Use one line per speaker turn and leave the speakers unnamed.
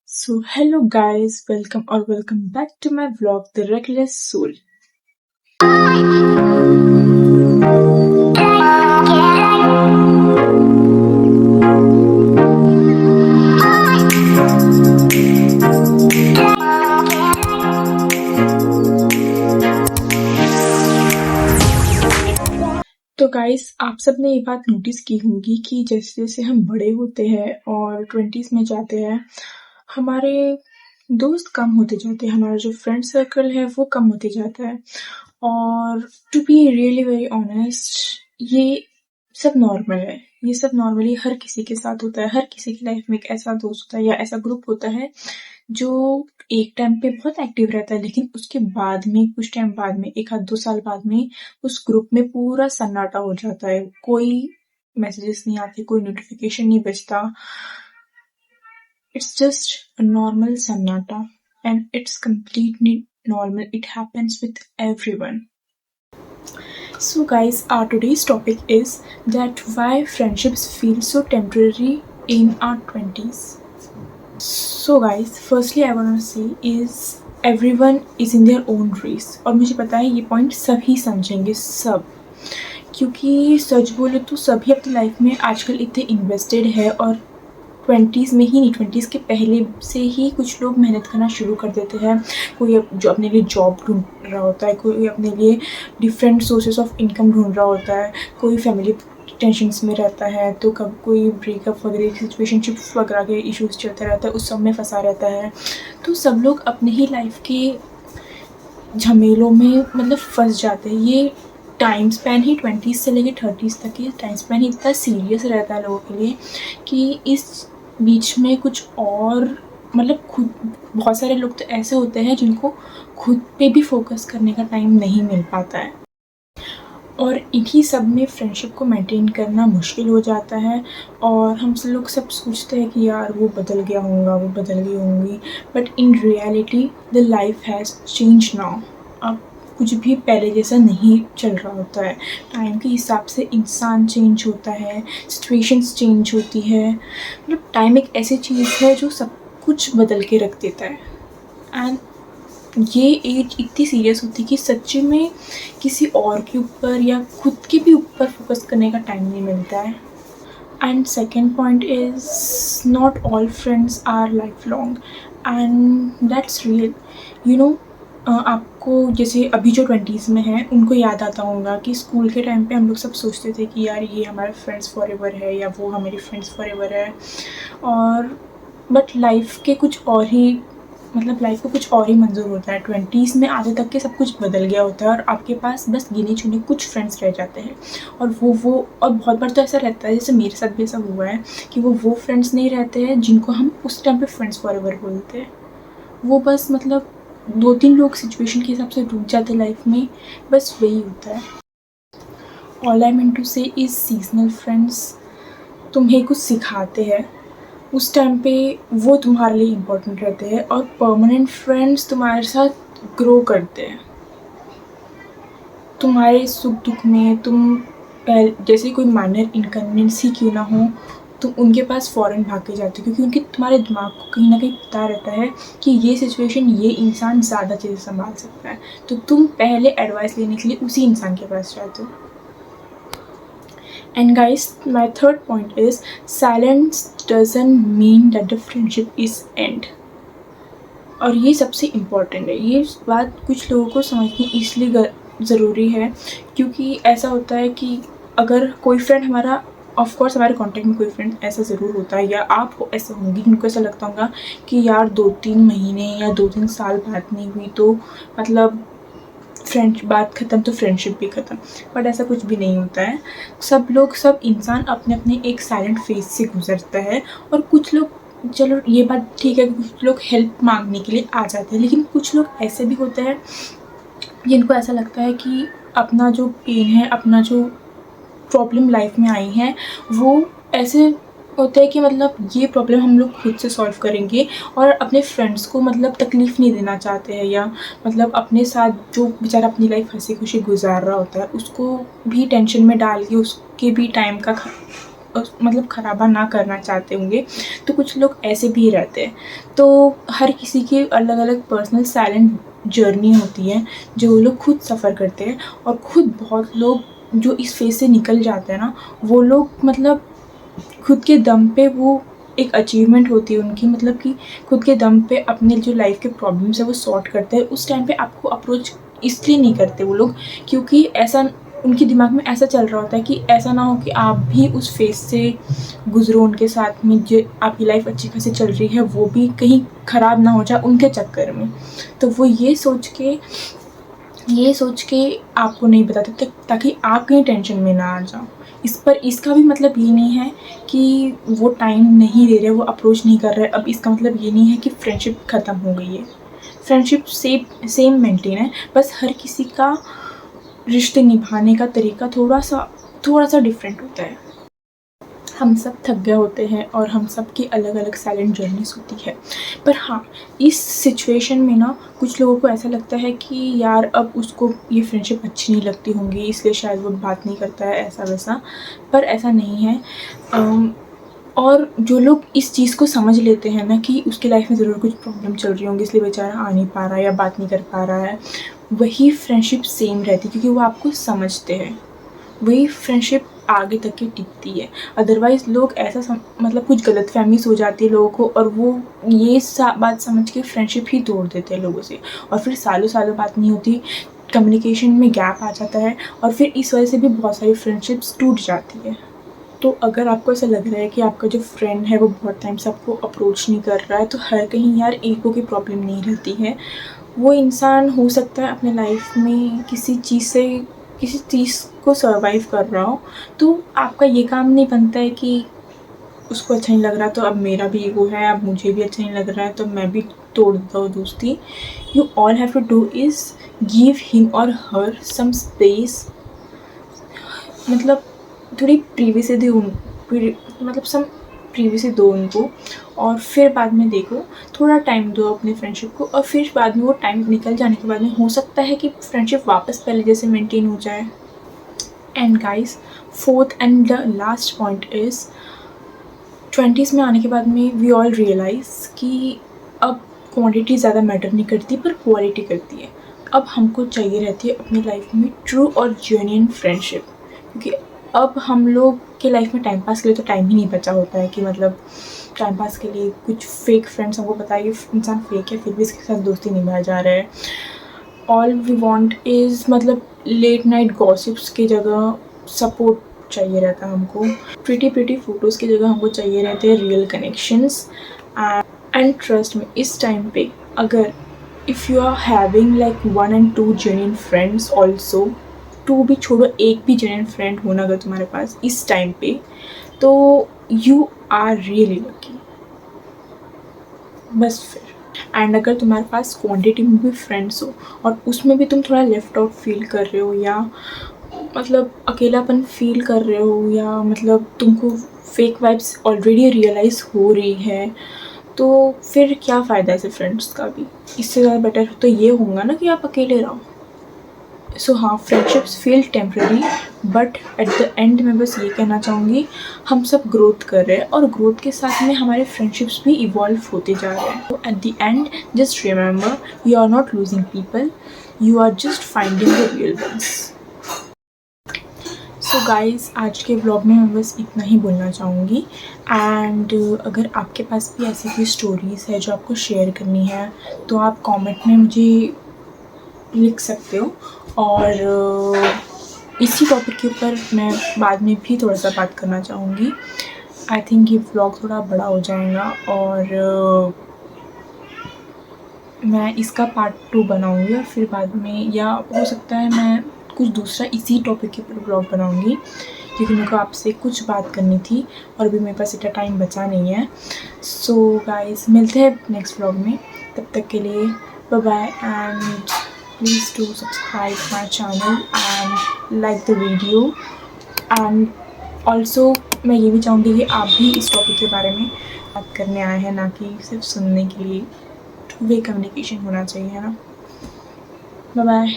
So, hello guys, welcome back to my vlog, The Reckless Soul. तो guys, आप सब ने ये बात नोटिस की होगी कि जैसे जैसे हम बड़े होते हैं और 20s में जाते हैं, हमारे दोस्त कम होते जाते हैं, हमारा जो फ्रेंड सर्कल है वो कम होते जाता है। और to be really very honest, ये सब नॉर्मल है। ये सब नॉर्मली हर किसी के साथ होता है। हर किसी की लाइफ में एक ऐसा दोस्त होता है या ऐसा ग्रुप होता है जो एक टाइम पे बहुत एक्टिव रहता है, लेकिन उसके बाद में कुछ टाइम बाद में 1 आध 2 साल बाद में उस ग्रुप में पूरा सन्नाटा हो जाता है। कोई मैसेजेस नहीं आते, कोई नोटिफिकेशन नहीं बजता। It's just a normal sannata, and it's completely normal. It happens with everyone. So guys, our today's topic is that why friendships feel so temporary in our 20s. So guys, firstly I want to say is everyone is in their own race. और मुझे पता है ये point सभी समझेंगे, सब, क्योंकि सच बोले तो सभी अपनी लाइफ में आजकल इतने इन्वेस्टेड है। और 20s में ही नहीं, 20s के पहले से ही कुछ लोग मेहनत करना शुरू कर देते हैं। कोई जो अपने लिए जॉब ढूंढ रहा होता है, कोई अपने लिए डिफरेंट सोर्सेस ऑफ इनकम ढूंढ रहा होता है, कोई फैमिली टेंशन्स में रहता है, तो कब कोई ब्रेकअप वगैरह, सिचुएशनशिप्स वगैरह के इश्यूज चलता रहता है, उस सब में फंसा रहता है। तो सब लोग अपने ही लाइफ के झमेलों में मतलब फंस जाते हैं। ये टाइम स्पैन ही 20s से लेकर 30s तक की टाइम स्पैन ही इतना सीरियस रहता है लोगों के लिए कि इस बीच में कुछ और मतलब खुद, बहुत सारे लोग तो ऐसे होते हैं जिनको खुद पे भी फोकस करने का टाइम नहीं मिल पाता है, और इन्हीं सब में फ्रेंडशिप को मेंटेन करना मुश्किल हो जाता है। और हम सब लोग सब सोचते हैं कि यार वो बदल गया होगा, वो बदल गई होंगी, but in reality the life has change now. अब कुछ भी पहले जैसा नहीं चल रहा होता है। टाइम के हिसाब से इंसान चेंज होता है, सिचुएशंस चेंज होती है। मतलब टाइम एक ऐसी चीज़ है जो सब कुछ बदल के रख देता है। एंड ये एज इतनी सीरियस होती है कि सच्ची में किसी और के ऊपर या खुद के भी ऊपर फोकस करने का टाइम नहीं मिलता है। And second point is not all friends our life long, and that's real. You know, आपको जैसे अभी जो 20s में हैं उनको याद आता होगा कि स्कूल के टाइम पे हम लोग सब सोचते थे कि यार ये हमारे फ्रेंड्स फॉर एवर है या वो हमारी फ्रेंड्स फॉर एवर है। और बट लाइफ के कुछ और ही, मतलब लाइफ को कुछ और ही मंजूर होता है। 20s में आधे तक के सब कुछ बदल गया होता है और आपके पास बस गिने चुने कुछ फ्रेंड्स रह जाते हैं। और वो और बहुत बार तो ऐसा रहता है, जैसे मेरे साथ भी ऐसा हुआ है कि वो फ्रेंड्स नहीं रहते हैं जिनको हम उस टाइम पे फ्रेंड्स फॉर एवर बोलते हैं। वो बस मतलब 2-3 लोग सिचुएशन के हिसाब से रुक जाते लाइफ में, बस वही होता है। ऑल आई मीन टू से इज सीजनल फ्रेंड्स तुम्हें कुछ सिखाते हैं, उस टाइम पे वो तुम्हारे लिए इम्पोर्टेंट रहते हैं, और परमानेंट फ्रेंड्स तुम्हारे साथ ग्रो करते हैं। तुम्हारे सुख दुख में तुम जैसे कोई माइनर इनकन्वीनियंस ही क्यों ना हो, तुम उनके पास फ़ौरन भाग के जाते हो, क्योंकि उनके तुम्हारे दिमाग को कहीं ना कहीं पता रहता है कि ये सिचुएशन, ये इंसान ज़्यादा चीज़ें संभाल सकता है, तो तुम पहले एडवाइस लेने के लिए उसी इंसान के पास जाते हो। And guys, my third point is silence doesn't mean that the friendship is end. और ये सबसे इम्पॉर्टेंट है। ये बात कुछ लोगों को समझनी इसलिए ज़रूरी है क्योंकि ऐसा होता है कि अगर कोई फ्रेंड हमारा, ऑफ कोर्स हमारे कांटेक्ट में कोई फ्रेंड ऐसा ज़रूर होता है, या आप ऐसे होंगे जिनको ऐसा लगता होगा कि यार 2-3 महीने या 2-3 साल बात नहीं हुई तो मतलब बात ख़त्म, तो फ्रेंडशिप भी ख़त्म। बट ऐसा कुछ भी नहीं होता है। सब इंसान अपने अपने एक साइलेंट फेज से गुजरता है, और कुछ लोग, चलो ये बात ठीक है, कुछ लोग हेल्प मांगने के लिए आ जाते हैं, लेकिन कुछ लोग ऐसे भी होते हैं जिनको ऐसा लगता है कि अपना जो पेन है, अपना जो प्रॉब्लम लाइफ में आई है, वो ऐसे होता है कि मतलब ये प्रॉब्लम हम लोग खुद से सॉल्व करेंगे, और अपने फ्रेंड्स को मतलब तकलीफ़ नहीं देना चाहते हैं, या मतलब अपने साथ जो बेचारा अपनी लाइफ हंसी खुशी गुजार रहा होता है उसको भी टेंशन में डाल के उसके भी टाइम का मतलब खराबा ना करना चाहते होंगे, तो कुछ लोग ऐसे भी रहते हैं। तो हर किसी की अलग अलग पर्सनल साइलेंट जर्नी होती है जो वो लोग खुद सफ़र करते हैं। और खुद बहुत लोग जो इस फेज़ से निकल जाते हैं ना, वो लोग मतलब खुद के दम पे वो एक अचीवमेंट होती है उनकी, मतलब कि खुद के दम पे अपने जो लाइफ के प्रॉब्लम्स है वो सॉर्ट करते हैं। उस टाइम पे आपको अप्रोच इसलिए नहीं करते वो लोग क्योंकि ऐसा उनके दिमाग में ऐसा चल रहा होता है कि ऐसा ना हो कि आप भी उस फेज़ से गुज़रो उनके साथ में, जो आपकी लाइफ अच्छी खासी चल रही है वो भी कहीं ख़राब ना हो जाए उनके चक्कर में। तो वो ये सोच के आपको नहीं बताते ताकि आप कहीं टेंशन में ना आ जाओ। इसका भी मतलब ये नहीं है कि वो टाइम नहीं दे रहे, वो अप्रोच नहीं कर रहे। अब इसका मतलब ये नहीं है कि फ्रेंडशिप ख़त्म हो गई है। फ्रेंडशिप सेम मेंटेन है, बस हर किसी का रिश्ते निभाने का तरीका थोड़ा सा डिफरेंट होता है। हम सब थक गए होते हैं और हम सब की अलग अलग साइलेंट जर्नीस होती है। पर हाँ, इस सिचुएशन में ना कुछ लोगों को ऐसा लगता है कि यार अब उसको ये फ्रेंडशिप अच्छी नहीं लगती होंगी, इसलिए शायद वो बात नहीं करता है, ऐसा वैसा। पर ऐसा नहीं है। और जो लोग इस चीज़ को समझ लेते हैं ना कि उसकी लाइफ में ज़रूर कुछ प्रॉब्लम चल रही होंगी इसलिए बेचारा आ नहीं पा रहा है या बात नहीं कर पा रहा है, वही फ्रेंडशिप सेम रहती है क्योंकि वो आपको समझते हैं। वही फ्रेंडशिप आगे तक की टिकती है। अदरवाइज़ लोग ऐसा मतलब कुछ गलतफ़हमीज़ हो जाती है लोगों को और वो ये बात समझ के फ्रेंडशिप ही तोड़ देते हैं लोगों से, और फिर सालों सालों बात नहीं होती, कम्युनिकेशन में गैप आ जाता है और फिर इस वजह से भी बहुत सारी फ्रेंडशिप्स टूट जाती है। तो अगर आपको ऐसा लग रहा है कि आपका जो फ्रेंड है वो बहुत टाइम से आपको अप्रोच नहीं कर रहा है, तो हर कहीं यार ईगो की प्रॉब्लम नहीं रहती है। वो इंसान हो सकता है अपने लाइफ में किसी चीज़ को सर्वाइव कर रहा हो, तो आपका ये काम नहीं बनता है कि उसको अच्छा नहीं लग रहा तो अब मेरा भी ईगो है, अब मुझे भी अच्छा नहीं लग रहा है तो मैं भी तोड़ देता हूँ दोस्ती। You all have to do is give him or her some space, मतलब थोड़ी प्रिवेसी दो मतलब सम प्रिवेसी दो उनको, और फिर बाद में देखो, थोड़ा टाइम दो अपने फ्रेंडशिप को, और फिर बाद में वो टाइम निकल जाने के बाद में हो सकता है कि फ्रेंडशिप वापस पहले जैसे मेंटेन हो जाए। And guys, fourth and the last point is 20s में आने के बाद में वी ऑल रियलाइज़ कि अब क्वांटिटी ज़्यादा मैटर नहीं करती पर क्वालिटी करती है। अब हमको चाहिए रहती है अपनी लाइफ में ट्रू और जेन्युइन फ्रेंडशिप, क्योंकि अब हम लोग के लाइफ में टाइम पास के लिए तो टाइम ही नहीं बचा होता है कि मतलब टाइम पास के लिए कुछ फेक फ्रेंड्स हमको पता है कि इंसान फेक है फिर भी इसके साथ दोस्ती निभाया जा रहा है। ऑल वी वांट इज़ मतलब लेट नाइट गॉसिप्स की जगह सपोर्ट चाहिए रहता है हमको, प्रिटी फ़ोटोज़ की जगह हमको चाहिए रहते हैं रियल कनेक्शंस। एंड ट्रस्ट में इस टाइम पे अगर if you are having like 1 and 2 genuine friends also, 2 भी छोड़ो, एक भी जेन्युइन फ्रेंड होना अगर तुम्हारे पास इस टाइम पे, तो यू आर रियली लकी। बस फिर एंड अगर तुम्हारे पास क्वांटिटी में भी फ्रेंड्स हो और उसमें भी तुम थोड़ा लेफ्ट आउट फील कर रहे हो या मतलब अकेलापन फील कर रहे हो या मतलब तुमको फेक वाइब्स ऑलरेडी रियलाइज़ हो रही है, तो फिर क्या फ़ायदा ऐसे फ्रेंड्स का भी। इससे ज़्यादा बेटर तो ये होगा ना कि आप अकेले रहो। सो हाँ, friendships feel temporary but at the and मैं बस ये कहना चाहूँगी, हम सब ग्रोथ कर रहे हैं और ग्रोथ के साथ में हमारे फ्रेंडशिप्स भी इवॉल्व होते जा रहे हैं। तो at the end just remember, you are not losing people, you are just finding the real ones. So guys, आज के व्लॉग में मैं बस इतना ही बोलना चाहूँगी। एंड अगर आपके पास भी ऐसी कोई स्टोरीज़ है जो आपको शेयर करनी है तो आप कमेंट में मुझे लिख सकते हो, और इसी टॉपिक के ऊपर मैं बाद में भी थोड़ा सा बात करना चाहूँगी। आई थिंक ये व्लॉग थोड़ा बड़ा हो जाएगा और मैं इसका पार्ट 2 बनाऊँगी और फिर बाद में, या हो सकता है मैं कुछ दूसरा इसी टॉपिक के ऊपर ब्लॉग बनाऊँगी, क्योंकि मेरे को आपसे कुछ बात करनी थी और अभी मेरे पास इतना टाइम बचा नहीं है। सो गाइस, मिलते हैं नेक्स्ट ब्लॉग में, तब तक के लिए bye bye and please do subscribe my channel and like the video. And also मैं ये भी चाहूँगी कि आप भी इस टॉपिक के बारे में बात करने आए हैं, ना कि सिर्फ सुनने के लिए। टू वे कम्युनिकेशन होना चाहिए, है ना। Bye bye.